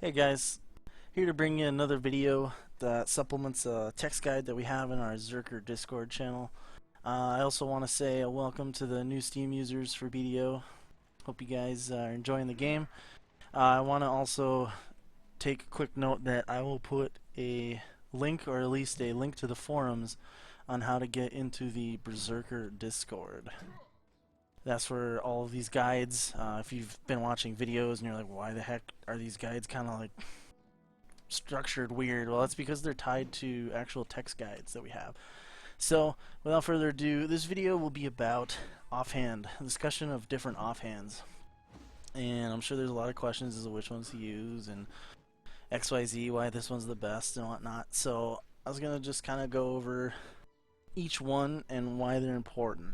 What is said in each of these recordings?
Hey guys, here to bring you another video that supplements a text guide that we have in our Zerker Discord channel. I also want to say a welcome to the new Steam users for BDO. Hope you guys are enjoying the game. I want to also take a quick note that I will put a link, or at least a link to the forums, on how to get into the Berzerker Discord. That's for all of these guides. If you've been watching videos and you're like, why the heck are these guides kind of like structured weird? Well, that's because they're tied to actual text guides that we have. So, without further ado, this video will be about offhand, a discussion of different offhands. And I'm sure there's a lot of questions as to which ones to use and XYZ, why this one's the best and whatnot. So, I was going to just kind of go over each one and why they're important.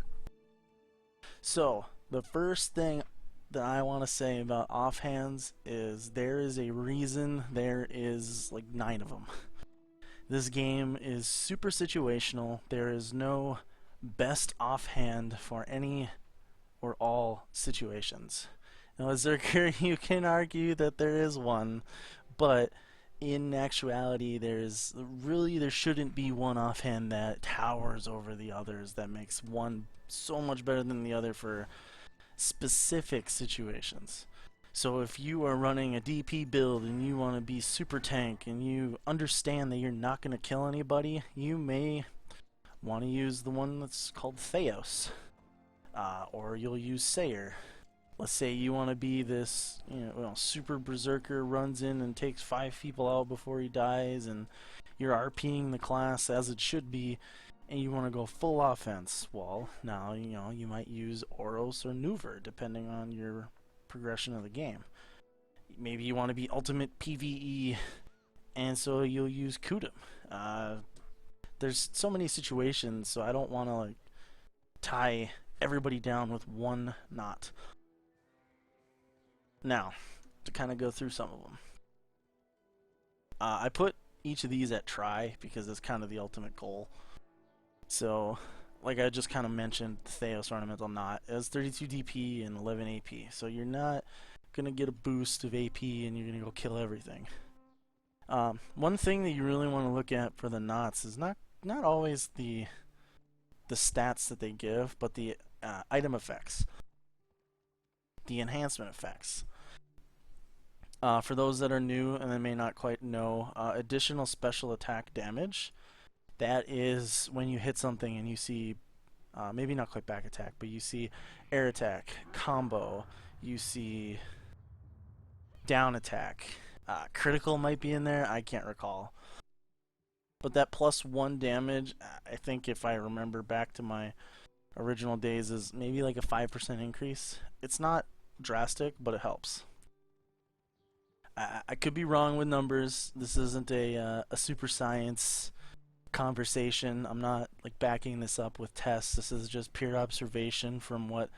So, the first thing that I want to say about offhands is there is a reason there is like 9 of them. This game is super situational. There is no best offhand for any or all situations. Now, as Zerker, you can argue that there is one, but in actuality, there shouldn't be one offhand that towers over the others, that makes one so much better than the other for specific situations. So if you are running a DP build and you want to be super tank and you understand that you're not going to kill anybody, you may want to use the one that's called Theos, or you'll use Sayer. Let's say you want to be this, super berserker, runs in and takes 5 people out before he dies, and you're RPing the class as it should be, and you want to go full offense. Well, now you might use Oros or Nuver depending on your progression of the game. Maybe you want to be ultimate PvE, and so you'll use Kudum. There's so many situations, so I don't want to tie everybody down with one knot. Now, to kind of go through some of them. I put each of these at try because it's kind of the ultimate goal. So, like I just kind of mentioned, Theos Ornamental Knot is 32 DP and 11 AP. So you're not going to get a boost of AP and you're going to go kill everything. One thing that you really want to look at for the knots is not always the stats that they give, but the item effects, the enhancement effects. For those that are new and they may not quite know, additional special attack damage. That is when you hit something and you see, maybe not quite back attack, but you see air attack, combo, you see down attack. Critical might be in there, I can't recall. But that +1 damage, I think if I remember back to my original days, is maybe like a 5% increase. It's not drastic, but it helps. I could be wrong with numbers. This isn't a super science conversation. I'm not backing this up with tests. This is just pure observation from what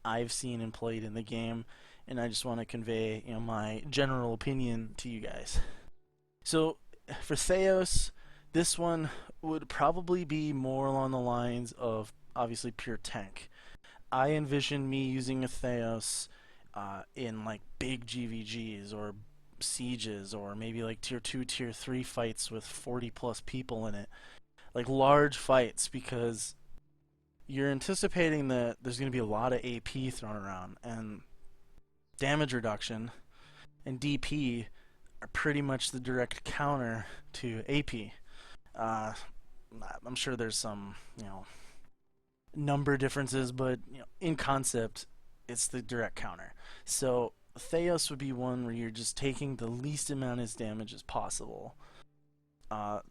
I've seen and played in the game, and I just want to convey my general opinion to you guys. So for Theos, this one would probably be more along the lines of obviously pure tank. I envision me using a Theos in big GVGs or sieges, or maybe tier 2, tier 3 fights with 40+ people in it, large fights, because you're anticipating that there's going to be a lot of AP thrown around, and damage reduction and DP are pretty much the direct counter to AP. I'm sure there's some number differences, but in concept it's the direct counter. So Theos would be one where you're just taking the least amount of damage as possible.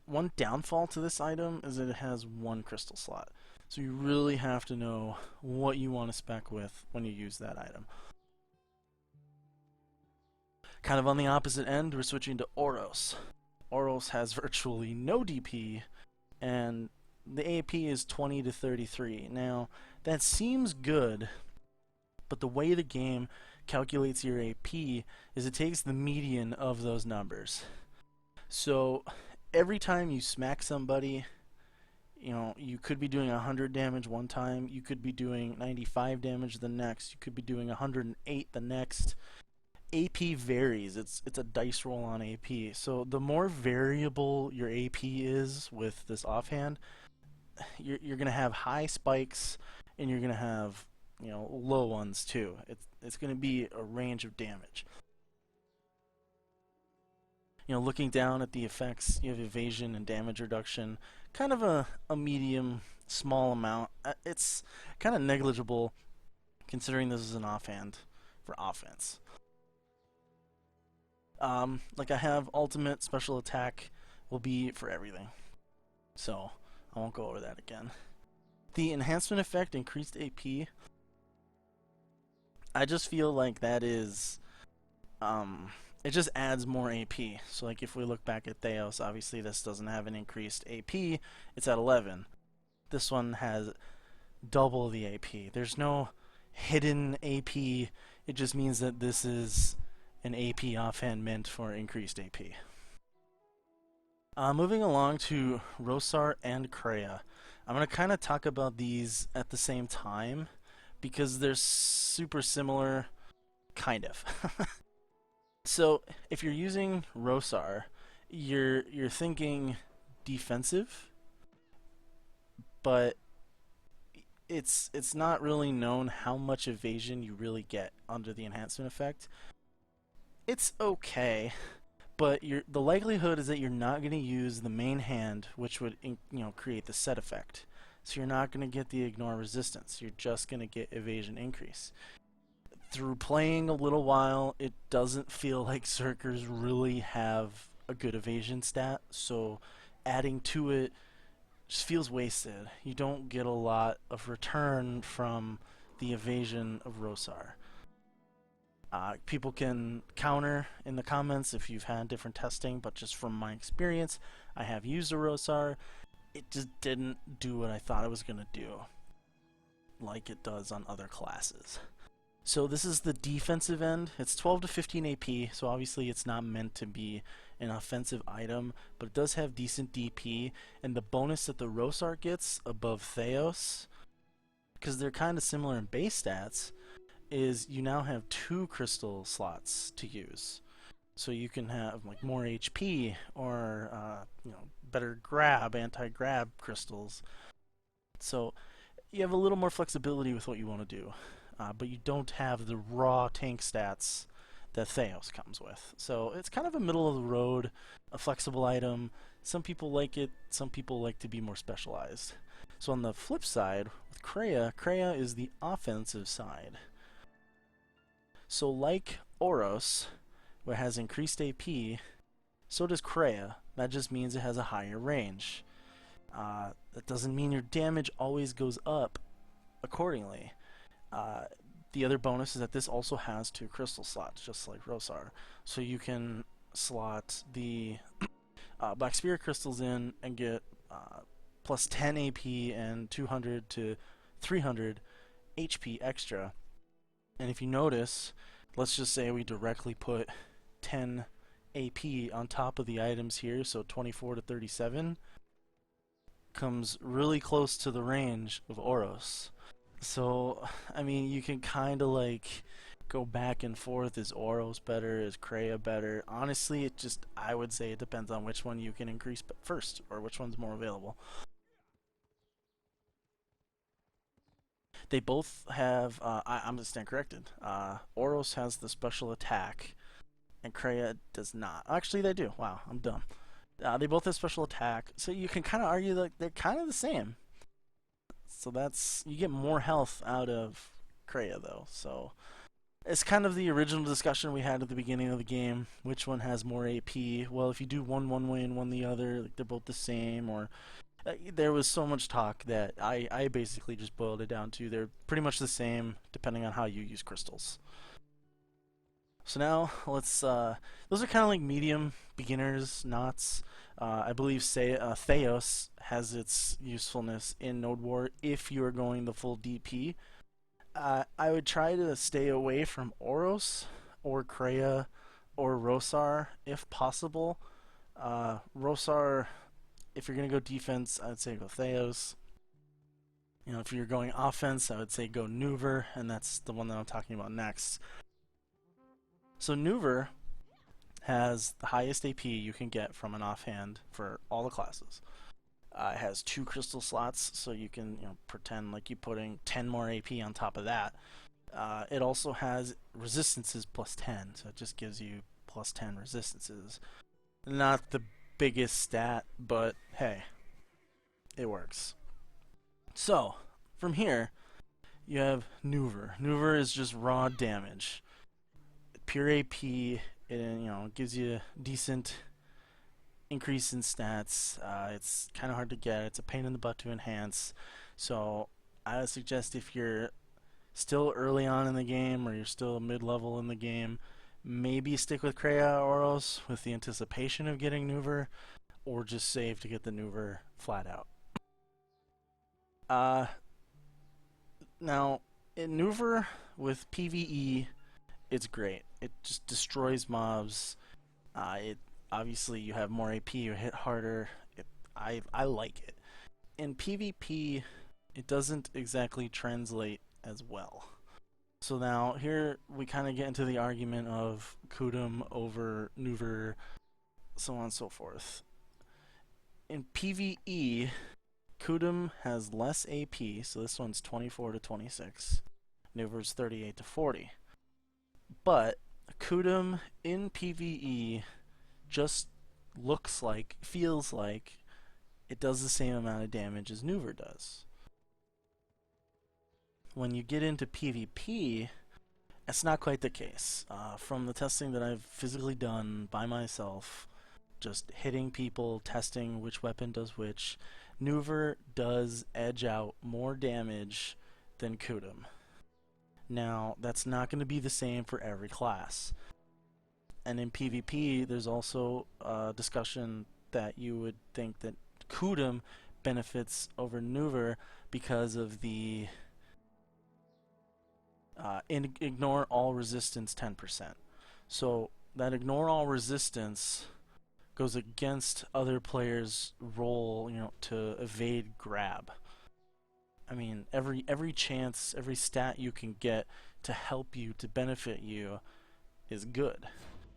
One downfall to this item is that it has 1 crystal slot. So you really have to know what you want to spec with when you use that item. Kind of on the opposite end, we're switching to Oros. Oros has virtually no DP, and the AP is 20 to 33. Now, that seems good, but the way the game calculates your AP is it takes the median of those numbers. So every time you smack somebody, you could be doing 100 damage one time, you could be doing 95 damage the next, you could be doing 108 the next. AP varies. It's a dice roll on AP. So the more variable your AP is with this offhand, you're gonna have high spikes, and you're gonna have low ones too. It's gonna be a range of damage. Looking down at the effects, you have evasion and damage reduction, kind of a medium, small amount. It's kind of negligible considering this is an offhand for offense. Like I have ultimate special attack will be for everything, so I won't go over that again. The enhancement effect increased AP. I just feel like that is it just adds more AP. So like if we look back at Theos, obviously this doesn't have an increased AP. It's at 11. This one has double the AP. There's no hidden AP. It just means that this is an AP offhand meant for increased AP. Moving along to Rosar and Kreia. I'm going to kind of talk about these at the same time because they're super similar, kind of. So if you're using Rosar, you're thinking defensive, but it's not really known how much evasion you really get under the enhancement effect. It's okay, but the likelihood is that you're not going to use the main hand, which would create the set effect. So you're not going to get the ignore resistance. You're just going to get evasion increase. Through playing a little while, it doesn't feel like Zerkers really have a good evasion stat, so adding to it just feels wasted. You don't get a lot of return from the evasion of Rosar. People can counter in the comments if you've had different testing, but just from my experience, I have used a Rosar. It just didn't do what I thought it was going to do, like it does on other classes. So this is the defensive end. It's 12 to 15 AP, so obviously it's not meant to be an offensive item, but it does have decent DP, and the bonus that the Rosar gets above Theos, because they're kind of similar in base stats, is you now have 2 crystal slots to use. So you can have like more HP or better grab, anti-grab crystals. So you have a little more flexibility with what you want to do. But you don't have the raw tank stats that Theos comes with. So it's kind of a middle of the road, a flexible item. Some people like it, some people like to be more specialized. So on the flip side, with Kreia, Kreia is the offensive side. So like Oros, where it has increased AP, so does Kreia. That just means it has a higher range. That doesn't mean your damage always goes up accordingly. The other bonus is that this also has 2 crystal slots, just like Rosar. So you can slot the Black Spirit crystals in and get plus 10 AP and 200 to 300 HP extra. And if you notice, let's just say we directly put 10 AP on top of the items here, so 24 to 37 comes really close to the range of Oros. So, I mean, you can kind of like go back and forth. Is Oros better? Is Kreia better? Honestly, I would say it depends on which one you can increase first, or which one's more available. They both have, I'm going to stand corrected. Oros has the special attack, and Kreia does not. Actually, they do. Wow, I'm dumb. They both have special attack, so you can kind of argue that they're kind of the same. So you get more health out of Kreia though. So it's kind of the original discussion we had at the beginning of the game. Which one has more AP? Well, if you do one way and one the other, like they're both the same. Or there was so much talk that I basically just boiled it down to they're pretty much the same depending on how you use crystals. So now let's. Those are kind of like medium beginners knots. I believe Theos has its usefulness in Node War if you are going the full DP. I would try to stay away from Oros or Kreia or Rosar if possible. Rosar, if you're going to go defense, I would say go Theos. If you're going offense, I would say go Nuver, and that's the one that I'm talking about next. So Nuver has the highest AP you can get from an offhand for all the classes. It has 2 crystal slots, so you can pretend like you're putting 10 more AP on top of that. It also has resistances plus 10, so it just gives you plus 10 resistances. Not the biggest stat, but hey, it works. So, from here, you have Nuver. Nuver is just raw damage. Pure AP, it gives you a decent increase in stats. It's kind of hard to get. It's a pain in the butt to enhance. So, I would suggest if you're still early on in the game or you're still mid-level in the game, maybe stick with Kreia Oros with the anticipation of getting Nuver, or just save to get the Nuver flat out. Now, in Nuver with PvE, it's great. It just destroys mobs. It obviously you have more AP, you hit harder. I like it. In PvP, it doesn't exactly translate as well. So now here we kind of get into the argument of Kudum over Nuver, so on and so forth. In PvE, Kudum has less AP, so this one's 24 to 26. Nuver's 38 to 40. But Kudum in PvE just looks like, feels like, it does the same amount of damage as Nuver does. When you get into PvP, it's not quite the case. From the testing that I've physically done by myself, just hitting people, testing which weapon does which, Nuver does edge out more damage than Kudum. Now, that's not going to be the same for every class. And in PvP, there's also a discussion that you would think that Kudum benefits over Nuver because of the ignore all resistance 10%. So that ignore all resistance goes against other players' role, to evade grab. I mean, every chance, every stat you can get to help you, to benefit you, is good.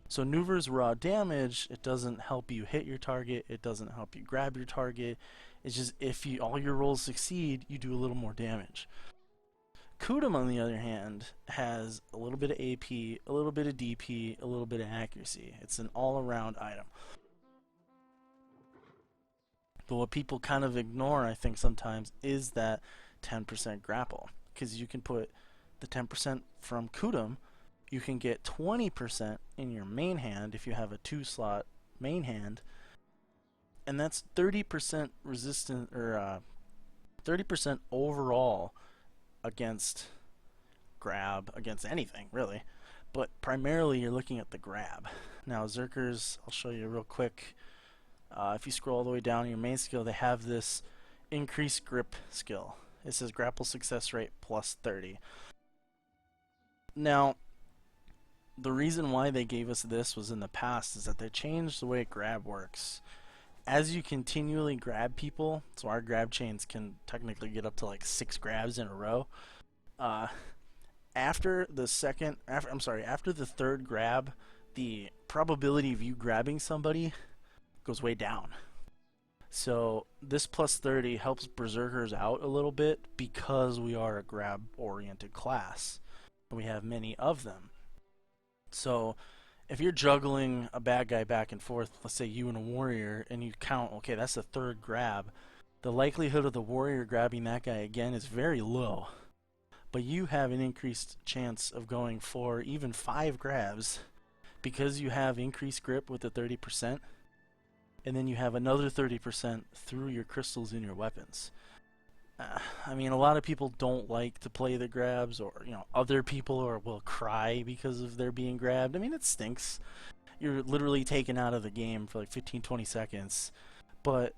So Nuver's raw damage, it doesn't help you hit your target, it doesn't help you grab your target. It's just if all your rolls succeed, you do a little more damage. Kudum, on the other hand, has a little bit of AP, a little bit of DP, a little bit of accuracy. It's an all-around item. But what people kind of ignore, I think, sometimes, is that 10% grapple. Because you can put the 10% from Kudum, you can get 20% in your main hand if you have a 2-slot main hand, and that's 30% resistant, or 30% overall against grab, against anything really, but primarily you're looking at the grab. Now Zerkers, I'll show you real quick. If you scroll all the way down in your main skill, they have this increased grip skill. It says grapple success rate plus 30. Now, the reason why they gave us this was in the past is that they changed the way grab works. As you continually grab people, so our grab chains can technically get up to like 6 grabs in a row. After the third grab, the probability of you grabbing somebody goes way down. So this plus 30 helps Berzerkers out a little bit because we are a grab-oriented class. And we have many of them. So if you're juggling a bad guy back and forth, let's say you and a warrior, and you count, okay, that's the third grab, the likelihood of the warrior grabbing that guy again is very low. But you have an increased chance of going 4, even 5 grabs because you have increased grip with the 30%, and then you have another 30% through your crystals in your weapons. I mean, a lot of people don't like to play the grabs, or other people will cry because of their being grabbed. I mean, it stinks. You're literally taken out of the game for like 15-20 seconds. But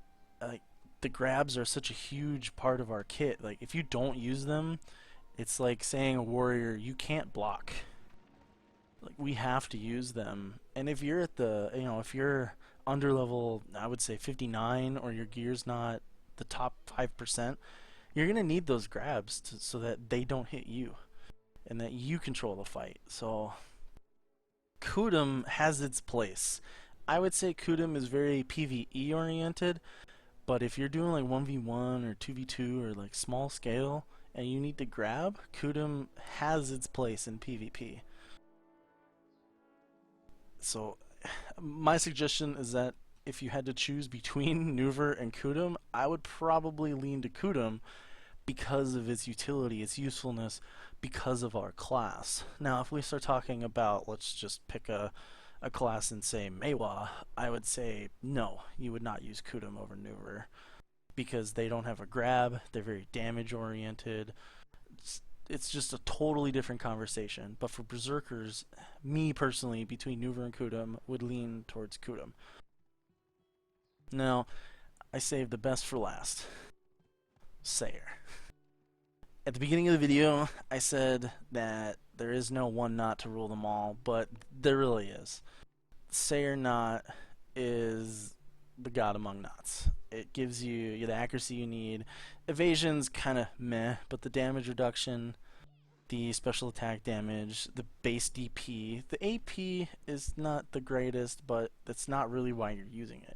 the grabs are such a huge part of our kit. Like, if you don't use them, it's like saying a warrior, you can't block. Like, we have to use them. And if you're at the, if you're under level, I would say 59, or your gear's not the top 5%, you're going to need those grabs so that they don't hit you and that you control the fight. So Kudum has its place. I would say Kudum is very PvE oriented, but if you're doing like 1v1 or 2v2 or like small scale and you need to grab, Kudum has its place in PvP. So my suggestion is that if you had to choose between Nuver and Kudum, I would probably lean to Kudum because of its utility, its usefulness, because of our class. Now, if we start talking about, let's just pick a class and say Meiwa, I would say no, you would not use Kudum over Nuver because they don't have a grab, they're very damage oriented. It's just a totally different conversation. But for Berzerkers, me personally, between Nuver and Kudum, would lean towards Kudum. Now, I saved the best for last. Sayer. At the beginning of the video, I said that there is no one knot to rule them all, but there really is. Sayer knot is the god among knots. It gives you the accuracy you need. Evasion's kind of meh, but the damage reduction, the special attack damage, the base DP, the AP is not the greatest, but that's not really why you're using it.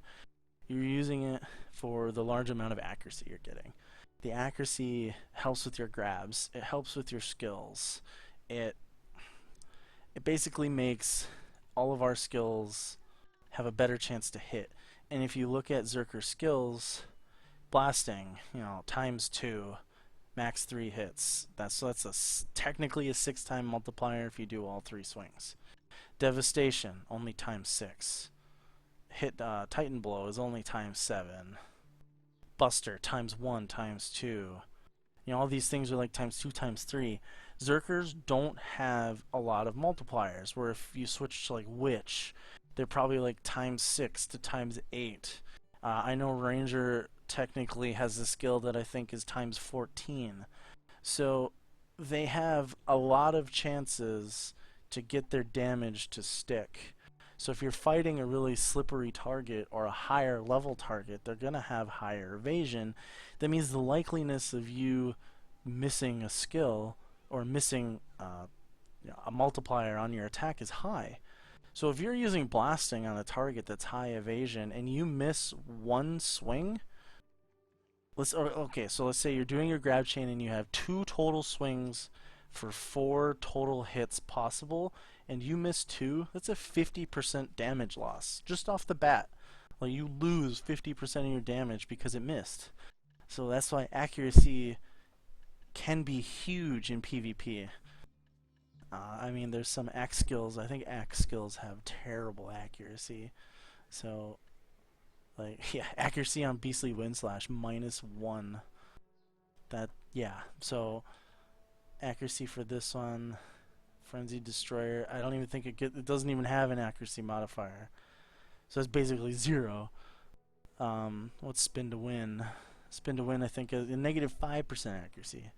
You're using it for the large amount of accuracy you're getting. The accuracy helps with your grabs. It helps with your skills. It basically makes all of our skills have a better chance to hit. And if you look at Zerker skills, blasting, ×2, max 3 hits. That's technically a 6-time multiplier if you do all 3 swings. Devastation, only ×6. Hit Titan Blow is only ×7. Buster, ×1, ×2. All these things are like ×2, ×3. Zerkers don't have a lot of multipliers, where if you switch to like Witch, they're probably like ×6 to ×8. I know Ranger technically has a skill that I think is ×14. So they have a lot of chances to get their damage to stick. So if you're fighting a really slippery target or a higher level target, they're going to have higher evasion. That means the likeliness of you missing a skill or missing a multiplier on your attack is high. So if you're using blasting on a target that's high evasion and you miss one swing, so let's say you're doing your grab chain and you have 2 total swings for 4 total hits possible, and you miss 2, that's a 50% damage loss just off the bat. Like, you lose 50% of your damage because it missed. So that's why accuracy can be huge in PvP. I mean, there's some axe skills. I think axe skills have terrible accuracy. So, accuracy on Beastly Windslash -1. So accuracy for this one, Frenzied Destroyer, I don't even think it doesn't even have an accuracy modifier. So it's basically 0. What's Spin to Win? Spin to Win, I think, is a -5% accuracy.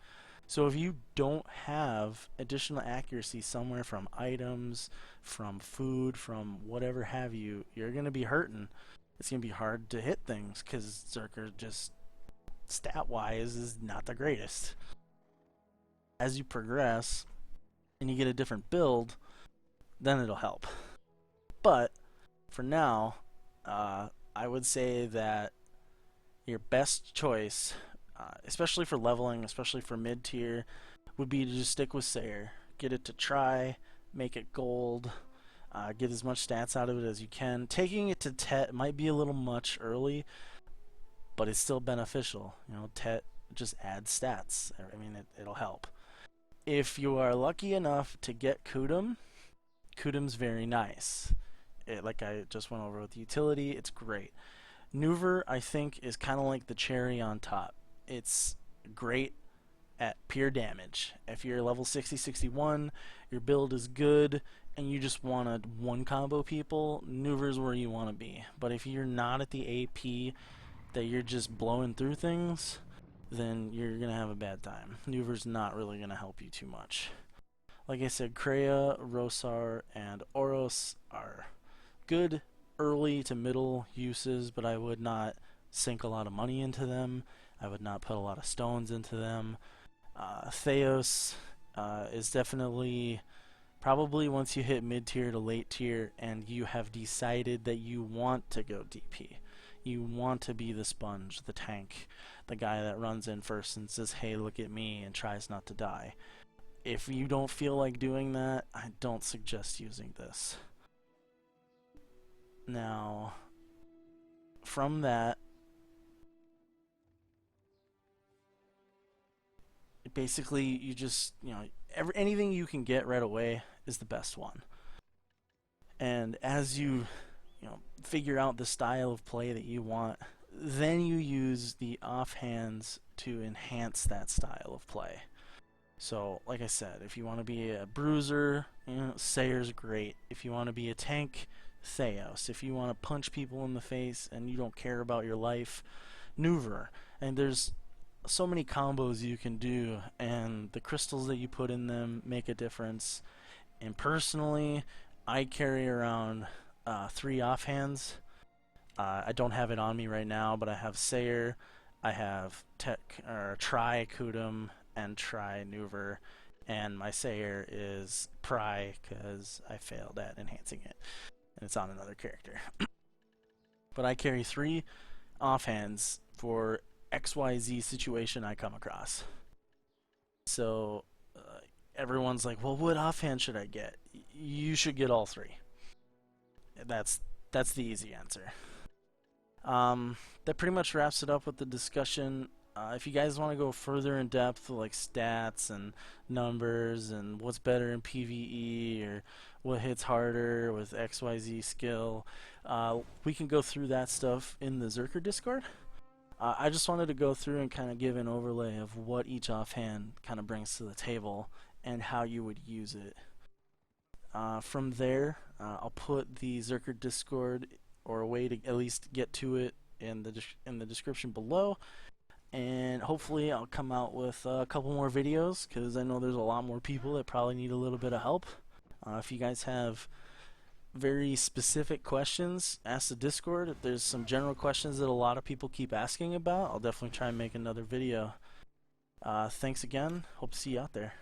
So if you don't have additional accuracy somewhere from items, from food, from whatever have you, you're going to be hurting. It's going to be hard to hit things because Zerker just stat-wise is not the greatest. As you progress and you get a different build, then it'll help. But for now, I would say that your best choice, especially for leveling, especially for mid-tier, would be to just stick with Sayer. Get it to try, make it gold, get as much stats out of it as you can. Taking it to Tet might be a little much early, but it's still beneficial. Tet just adds stats. I mean, it'll help. If you are lucky enough to get Kudum, Kudum's very nice. Like I just went over with the utility, it's great. Nuver, I think, is kind of like the cherry on top. It's great at pure damage. If you're level 60, 61, your build is good, and you just want to one-combo people, Nuver's where you want to be. But if you're not at the AP, that you're just blowing through things, then you're going to have a bad time. Nuver's not really going to help you too much. Like I said, Kreia, Rosar, and Oros are good early to middle uses, but I would not sink a lot of money into them. I would not put a lot of stones into them. Theos is definitely Probably once you hit mid-tier to late tier and you have decided that you want to go DP. You want to be the sponge, the tank, the guy that runs in first and says, hey, look at me, and tries not to die. If you don't feel like doing that, I don't suggest using this. Now, from that, basically you just, anything you can get right away is the best one. And as you figure out the style of play that you want, then you use the offhands to enhance that style of play. So, like I said, if you want to be a bruiser, Sayer's great. If you want to be a tank, Theos. If you want to punch people in the face and you don't care about your life, Nuver. And there's so many combos you can do, and the crystals that you put in them make a difference. And personally, I carry around 3 offhands. I don't have it on me right now, but I have Sayer, I have Tri Kudum, and Tri Nuver, and my Sayer is Pry because I failed at enhancing it, and it's on another character. But I carry 3 offhands for XYZ situation I come across. So everyone's like, well, what offhand should I get? You should get all 3. That's the easy answer. That pretty much wraps it up with the discussion. If you guys want to go further in depth, like stats and numbers and what's better in PvE or what hits harder with XYZ skill, we can go through that stuff in the Zerker Discord. I just wanted to go through and kind of give an overlay of what each offhand kind of brings to the table and how you would use it. From there, I'll put the Zerker Discord, or a way to at least get to it, in the description below, and hopefully I'll come out with a couple more videos because I know there's a lot more people that probably need a little bit of help. If you guys have very specific questions, ask the Discord. If there's some general questions that a lot of people keep asking about, I'll definitely try and make another video. Thanks again. Hope to see you out there.